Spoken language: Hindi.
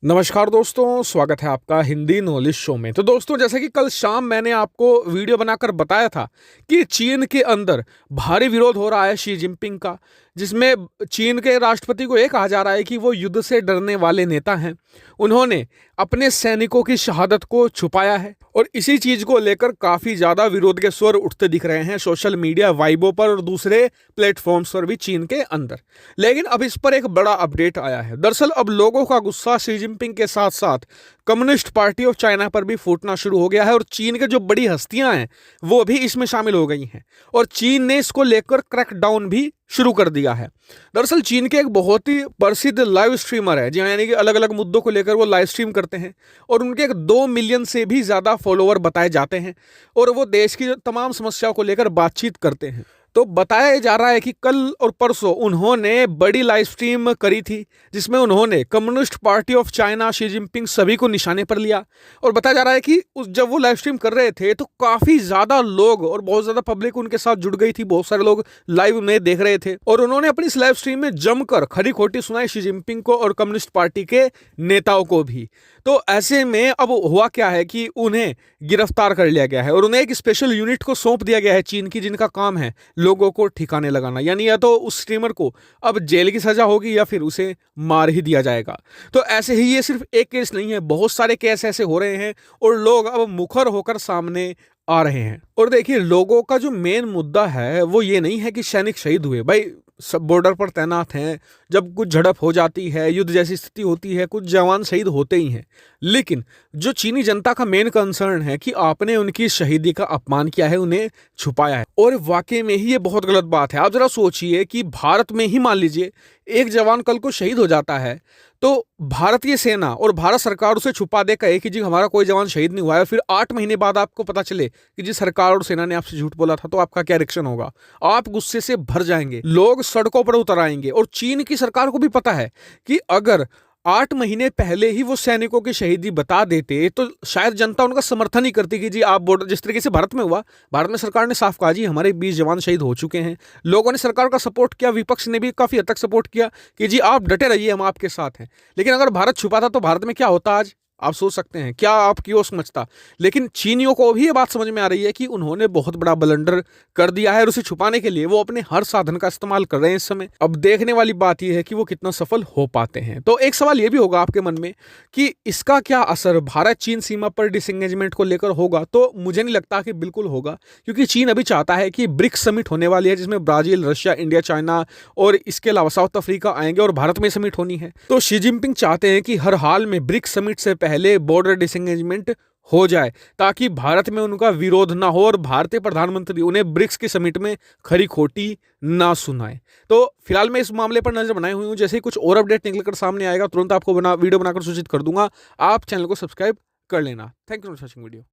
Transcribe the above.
नमस्कार दोस्तों, स्वागत है आपका हिंदी नॉलेज शो में। तो दोस्तों, जैसा कि कल शाम मैंने आपको वीडियो बनाकर बताया था कि चीन के अंदर भारी विरोध हो रहा है शी जिनपिंग का, जिसमें चीन के राष्ट्रपति को ये कहा जा रहा है कि वो युद्ध से डरने वाले नेता हैं। उन्होंने अपने सैनिकों की शहादत को छुपाया है और इसी चीज को लेकर काफी ज्यादा विरोध के स्वर उठते दिख रहे हैं सोशल मीडिया, वाइबो पर और दूसरे प्लेटफॉर्म्स पर भी चीन के अंदर। लेकिन अब इस पर एक बड़ा अपडेट आया है। दरअसल अब लोगों का गुस्सा शी जिनपिंग के साथ साथ कम्युनिस्ट पार्टी ऑफ चाइना पर भी फूटना शुरू हो गया है और चीन के जो बड़ी हस्तियां हैं वो भी इसमें शामिल हो गई हैं और चीन ने इसको लेकर क्रैकडाउन भी शुरू कर दिया है। दरअसल चीन के एक बहुत ही प्रसिद्ध लाइव स्ट्रीमर है, जी हाँ, यानी कि अलग अलग मुद्दों को लेकर वो लाइव स्ट्रीम करते हैं और उनके एक 2 मिलियन से भी ज़्यादा फॉलोअर बताए जाते हैं और वो देश की तमाम समस्याओं को लेकर बातचीत करते हैं। तो बताया जा रहा है कि कल और परसों उन्होंने बड़ी लाइव स्ट्रीम करी थी जिसमें उन्होंने communist party of China, Xi Jinping सभी को निशाने पर लिया और बताया जा रहा है कि जब वो लाइव स्ट्रीम कर रहे थे तो काफ़ी ज़्यादा लोग और बहुत ज़्यादा पब्लिक उनके साथ जुड़ गई थी। बहुत सारे लोग लाइव में देख रहे थे और उन्होंने अपनी इस लाइव स्ट्रीम में जमकर खरी खोटी सुनाई शी जिनपिंग को और कम्युनिस्ट पार्टी के नेताओं को भी। तो ऐसे में अब हुआ क्या है कि उन्हें गिरफ्तार कर लिया गया है और उन्हें एक स्पेशल यूनिट को सौंप दिया गया है चीन की, जिनका काम है लोगों को ठिकाने लगाना। यानी या तो उस स्ट्रीमर को अब जेल की सजा होगी या फिर उसे मार ही दिया जाएगा। तो ऐसे ही ये सिर्फ एक केस नहीं है, बहुत सारे केस ऐसे हो रहे हैं और लोग अब मुखर होकर सामने आ रहे हैं। और देखिए, लोगों का जो मेन मुद्दा है वो ये नहीं है कि सैनिक शहीद हुए। भाई, सब बॉर्डर पर तैनात हैं, जब कुछ झड़प हो जाती है, युद्ध जैसी स्थिति होती है, कुछ जवान शहीद होते ही हैं। लेकिन जो चीनी जनता का मेन कंसर्न है कि आपने उनकी शहीदी का अपमान किया है, उन्हें छुपाया है और वाकई में ही ये बहुत गलत बात है। आप जरा सोचिए कि भारत में ही मान लीजिए एक जवान कल को शहीद हो जाता है तो भारतीय सेना और भारत सरकार उसे छुपा दे, कहे कि जी हमारा कोई जवान शहीद नहीं हुआ है, फिर 8 महीने बाद आपको पता चले कि जी सरकार और सेना ने आपसे झूठ बोला था, तो आपका क्या रिएक्शन होगा? आप गुस्से से भर जाएंगे, लोग सड़कों पर उतर आएंगे। और चीन की सरकार को भी पता है कि अगर 8 महीने पहले ही वो सैनिकों की शहीदी बता देते तो शायद जनता उनका समर्थन ही करती कि जी आप बॉर्डर, जिस तरीके से भारत में हुआ, भारत में सरकार ने साफ कहा जी हमारे 20 जवान शहीद हो चुके हैं। लोगों ने सरकार का सपोर्ट किया, विपक्ष ने भी काफी हद तक सपोर्ट किया कि जी आप डटे रहिए, हम आपके साथ हैं। लेकिन अगर भारत छुपाता तो भारत में क्या होता आज? आप सोच सकते हैं, क्या आप क्यों समझता? लेकिन चीनियों को भी ये बात समझ में आ रही है कि उन्होंने बहुत बड़ा ब्लंडर कर दिया है और उसे छुपाने के लिए वो अपने हर साधन का इस्तेमाल कर रहे हैं इस समय। अब देखने वाली बात यह है कि वो कितना सफल हो पाते हैं। तो एक सवाल ये भी होगा आपके मन में कि इसका क्या असर भारत चीन सीमा पर डिसएंगेजमेंट को लेकर होगा? तो मुझे नहीं लगता कि बिल्कुल होगा, क्योंकि चीन अभी चाहता है कि ब्रिक्स समिट होने वाली है जिसमें ब्राजील, रशिया, इंडिया, चाइना और इसके अलावा साउथ अफ्रीका आएंगे और भारत में समिट होनी है। तो शी जिनपिंग चाहते हैं कि हर हाल में ब्रिक्स समिट से पहले बॉर्डर डिसएंगेजमेंट हो जाए ताकि भारत में उनका विरोध ना हो और भारतीय प्रधानमंत्री उन्हें ब्रिक्स के समिट में खरी खोटी ना सुनाए। तो फिलहाल मैं इस मामले पर नजर बनाए हुई हूं, जैसे ही कुछ और अपडेट निकलकर सामने आएगा तुरंत आपको वीडियो बनाकर सूचित कर दूंगा। आप चैनल को सब्सक्राइब कर लेना। Thank you for watching video.